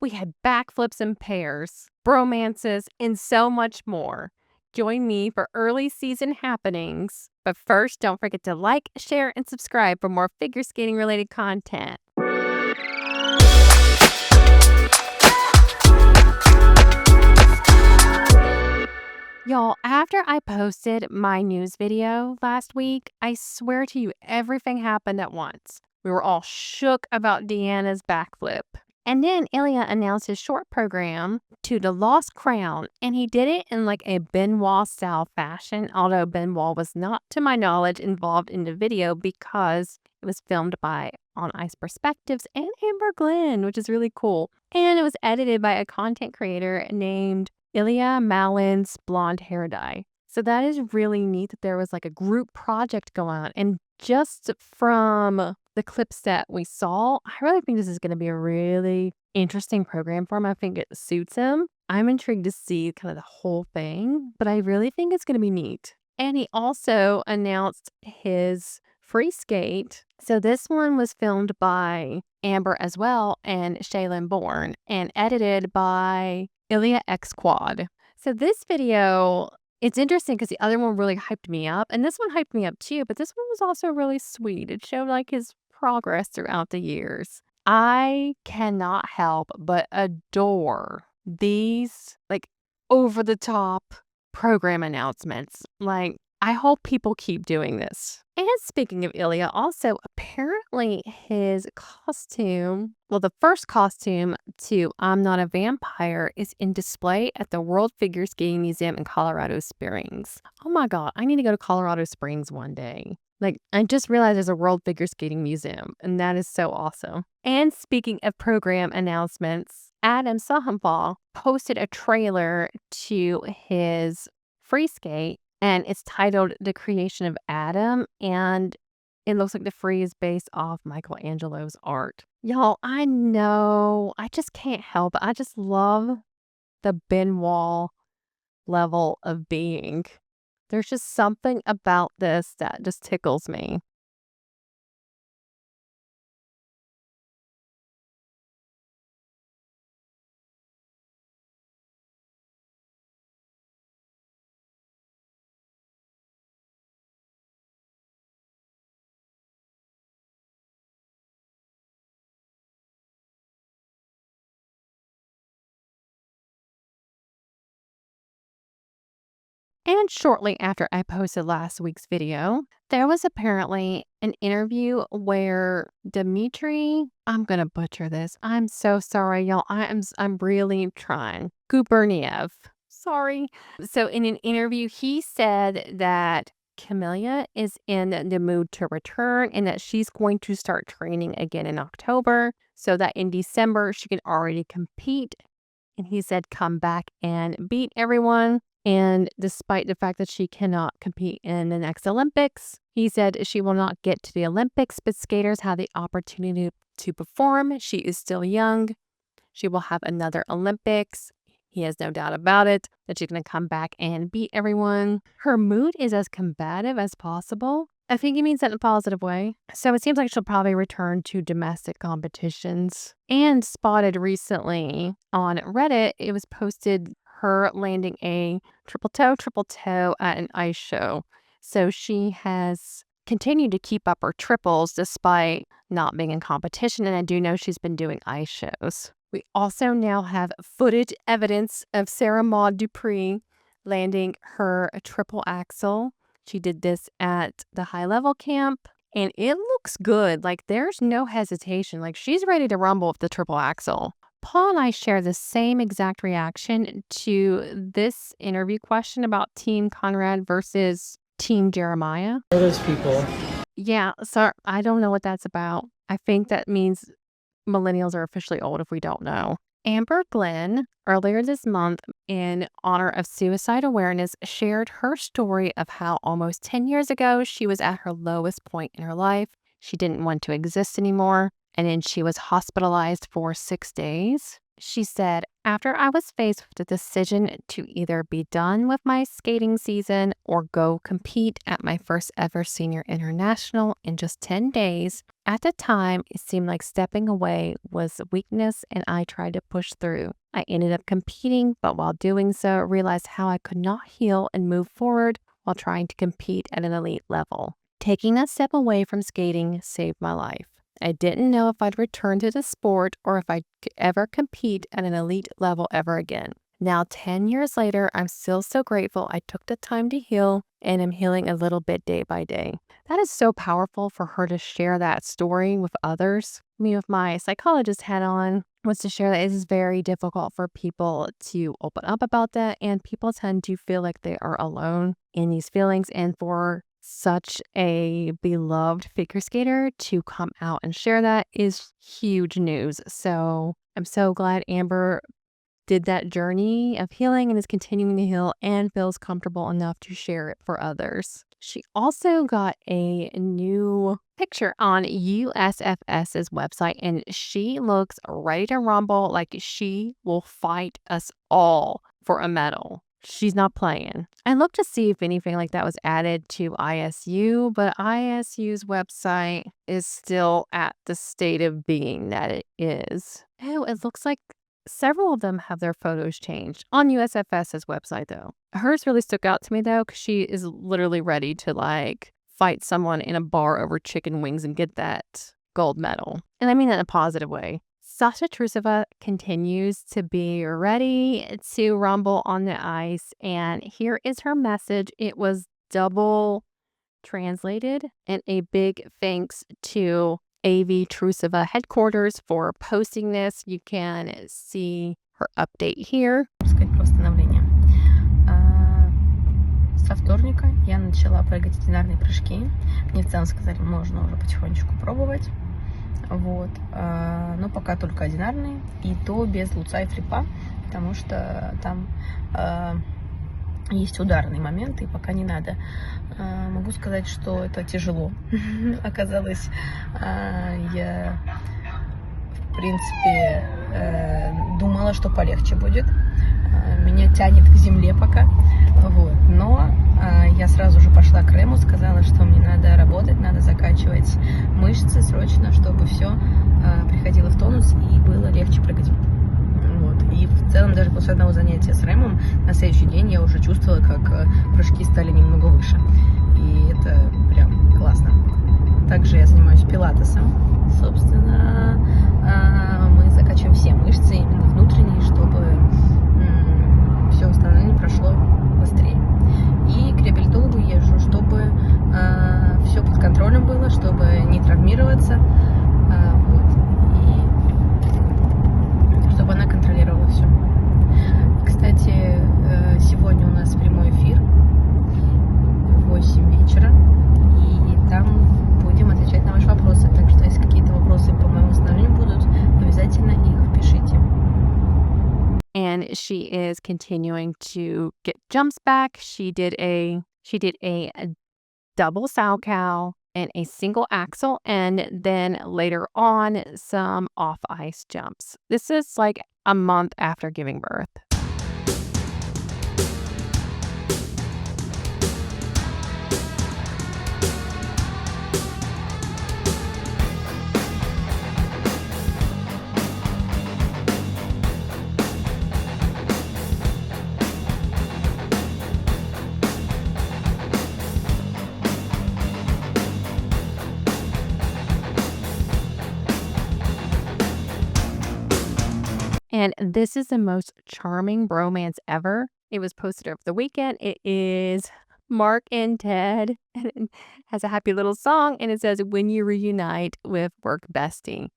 We had backflips and pairs, bromances, and so much more. Join me for early season happenings. But first, don't forget to like, share, and subscribe for more figure skating related content. Y'all, after I posted my news video last week, I swear to you, everything happened at once. We were all shook about Deanna's backflip. And then Ilia announced his short program to the Lost Crown, and he did it in like a Benoit style fashion, although Benoit was not, to my knowledge, involved in the video because it was filmed by On Ice Perspectives and Amber Glenn, which is really cool. And it was edited by a content creator named Ilia Malin's blonde hair dye. So that is really neat that there was like a group project going on. And just from the clips that we saw, I really think this is going to be a really interesting program for him. I think it suits him. I'm intrigued to see kind of the whole thing, but I really think it's going to be neat. And he also announced his free skate. So this one was filmed by Amber as well and Shaylin Bourne and edited by Ilia X Quad. So this video, it's interesting because the other one really hyped me up and this one hyped me up too, but this one was also really sweet. It showed like his progress throughout the years. I cannot help but adore these like over the top program announcements. Like, I hope people keep doing this. And speaking of Ilia, also apparently his costume, well, the first costume to I'm Not a Vampire is in display at the World Figure Skating Museum in Colorado Springs. Oh my God, I need to go to Colorado Springs one day. Like, I just realized there's a World Figure Skating Museum, and that is so awesome. And speaking of program announcements, Adam++ posted a trailer to his free skate, and it's titled The Creation of Adam, and it looks like the free is based off Michelangelo's art. Y'all, I know, I just can't help it. I just love the Benoit level of being. There's just something about this that just tickles me. And shortly after I posted last week's video, there was apparently an interview where Dmitry, I'm going to butcher this. I'm so sorry, y'all. I'm really trying. Guberniev. Sorry. So in an interview, he said that Kamila is in the mood to return and that she's going to start training again in October so that in December she can already compete. And he said, come back and beat everyone. And despite the fact that she cannot compete in the next Olympics, he said she will not get to the Olympics, but skaters have the opportunity to perform. She is still young. She will have another Olympics. He has no doubt about it that she's going to come back and beat everyone. Her mood is as combative as possible. I think he means that in a positive way. So it seems like she'll probably return to domestic competitions. And spotted recently on Reddit, it was posted her landing a triple toe at an ice show. So she has continued to keep up her triples despite not being in competition. And I do know she's been doing ice shows. We also now have footage evidence of Sara-Maude Dupuis landing her triple axel. She did this at the high level camp and it looks good. Like, there's no hesitation. Like, she's ready to rumble with the triple axel. Paul and I share the same exact reaction to this interview question about Team Conrad versus Team Jeremiah. Who are those people? Yeah, so I don't know what that's about. I think that means millennials are officially old if we don't know. Amber Glenn, earlier this month, in honor of suicide awareness, shared her story of how almost 10 years ago she was at her lowest point in her life. She didn't want to exist anymore. And then she was hospitalized for 6 days. She said, after I was faced with the decision to either be done with my skating season or go compete at my first ever senior international in just 10 days, at the time it seemed like stepping away was a weakness and I tried to push through. I ended up competing, but while doing so, realized how I could not heal and move forward while trying to compete at an elite level. Taking that step away from skating saved my life. I didn't know if I'd return to the sport or if I'd ever compete at an elite level ever again. Now, 10 years later, I'm still so grateful I took the time to heal and am healing a little bit day by day. That is so powerful for her to share that story with others. Me with my psychologist hat on was to share that it is very difficult for people to open up about that, and people tend to feel like they are alone in these feelings, and for such a beloved figure skater to come out and share that is huge news. So I'm so glad Amber did that journey of healing and is continuing to heal and feels comfortable enough to share it for others. She also got a new picture on USFS's website, and she looks ready to rumble like she will fight us all for a medal. She's not playing. I looked to see if anything like that was added to ISU, but ISU's website is still at the state of being that it is. Oh, it looks like several of them have their photos changed on USFS's website, though. Hers really stuck out to me, though, because she is literally ready to, fight someone in a bar over chicken wings and get that gold medal. And I mean that in a positive way. Sasha Trusova continues to be ready to rumble on the ice, and here is her message. It was double translated, and a big thanks to AV Trusova headquarters for posting this. You can see her update here. Со вторника я начала прыгать одинарные прыжки. Мне в целом сказали, можно уже потихонечку пробовать. Вот. Но пока только одинарные, и то без луца и флипа, потому что там есть ударные моменты, и пока не надо. Могу сказать, что это тяжело. Оказалось, я, в принципе, думала, что полегче будет. Меня тянет к земле пока. Вот. Но я сразу же пошла к Рэму, сказала, что мне надо работать, надо закачивать мышцы срочно, чтобы все приходило в тонус и было легче прыгать. Вот. И в целом даже после одного занятия с Рэмом на следующий день я уже чувствовала, как прыжки стали немного выше. И это прям классно. Также я занимаюсь пилатесом. Собственно, мы закачиваем все мышцы, именно внутренние, чтобы все восстановление прошло быстрее. И к реабилитологу езжу, чтобы все под контролем было, чтобы не травмироваться. Вот. И чтобы она контролировала все. Кстати, сегодня у нас прямой эфир в 8 вечера. И там будем отвечать на ваши вопросы. Так что, если какие-то вопросы по моему восстановлению будут, обязательно их пишите. And she is continuing to get jumps back. She did a double sow cow and a single axel, and then later on some off ice jumps. This is like a month after giving birth. And this is the most charming bromance ever. It was posted over the weekend. It is Mark and Ted, and it has a happy little song, and it says, "When you reunite with work bestie."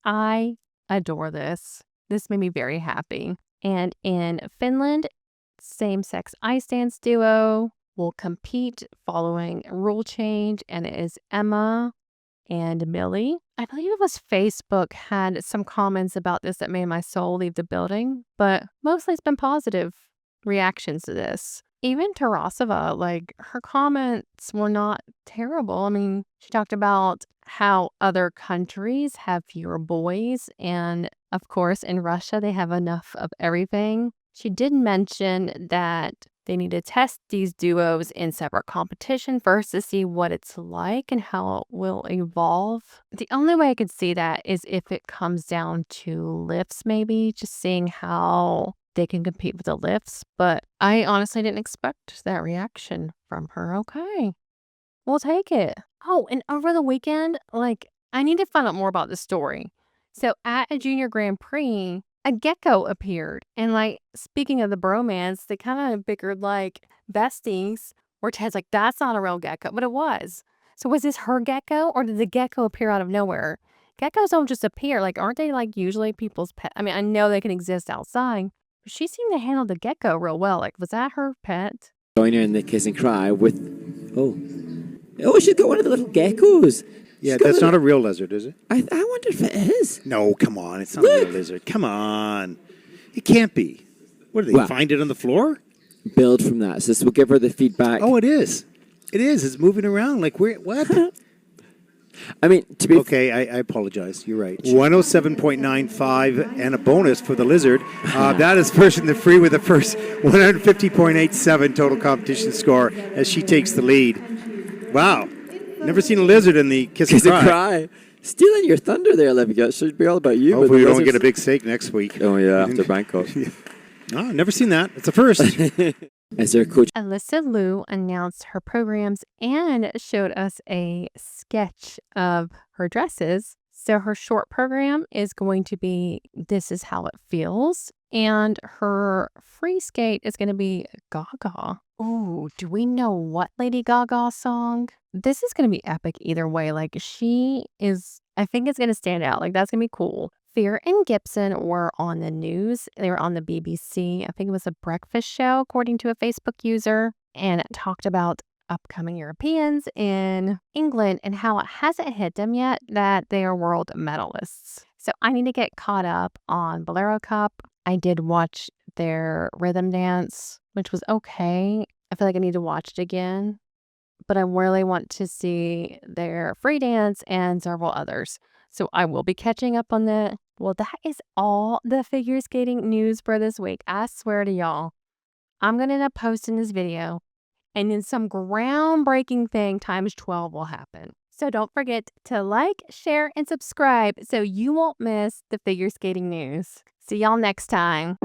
I adore this. This made me very happy. And in Finland, same-sex ice dance duo will compete following a rule change, and it is Emma and Millie. I believe it was Facebook had some comments about this that made my soul leave the building, but mostly it's been positive reactions to this. Even Tarasova, her comments were not terrible. I mean, she talked about how other countries have fewer boys. And of course, in Russia, they have enough of everything. She did mention that they need to test these duos in separate competition first to see what it's like and how it will evolve. The only way I could see that is if it comes down to lifts, maybe, just seeing how they can compete with the lifts. But I honestly didn't expect that reaction from her. Okay, we'll take it. Oh, and over the weekend, I need to find out more about the story. So at a junior Grand Prix, a gecko appeared. And speaking of the bromance, they kind of bickered like besties, where Ted's like, that's not a real gecko, but it was. So was this her gecko or did the gecko appear out of nowhere? Geckos don't just appear. Aren't they usually people's pet? I mean, I know they can exist outside, but she seemed to handle the gecko real well. Was that her pet? Join her in the kiss and cry with, she's got one of the little geckos. Yeah, that's not a real lizard, is it? I wonder if it is. No, come on. It's not a real lizard. Come on. It can't be. What, did they find it on the floor? Build from that. So this will give her the feedback. Oh, it is. It is. It's moving around. What? I mean, to be... Okay, I apologize. You're right. 107.95 and a bonus for the lizard. That is first in the free with the first 150.87 total competition score as she takes the lead. Wow. Never seen a lizard in the kiss and cry. Stealing your thunder there, Olivia. It should be all about you. Hopefully we don't get a big steak next week. Oh, yeah, after Bangkok. Oh, never seen that. It's a first. As their coach, Alysa Liu announced her programs and showed us a sketch of her dresses. So her short program is going to be This Is How It Feels. And her free skate is going to be Gaga. Ooh, do we know what Lady Gaga song? This is going to be epic either way. She is, I think it's going to stand out. That's going to be cool. Fear and Gibson were on the news. They were on the BBC. I think it was a breakfast show, according to a Facebook user. And it talked about upcoming Europeans in England and how it hasn't hit them yet that they are world medalists. So I need to get caught up on Bolero Cup. I did watch their rhythm dance, which was okay. I feel like I need to watch it again. But I really want to see their free dance and several others. So I will be catching up on that. Well, that is all the figure skating news for this week. I swear to y'all, I'm going to end up posting this video and then some groundbreaking thing times 12 will happen. So don't forget to like, share, and subscribe so you won't miss the figure skating news. See y'all next time.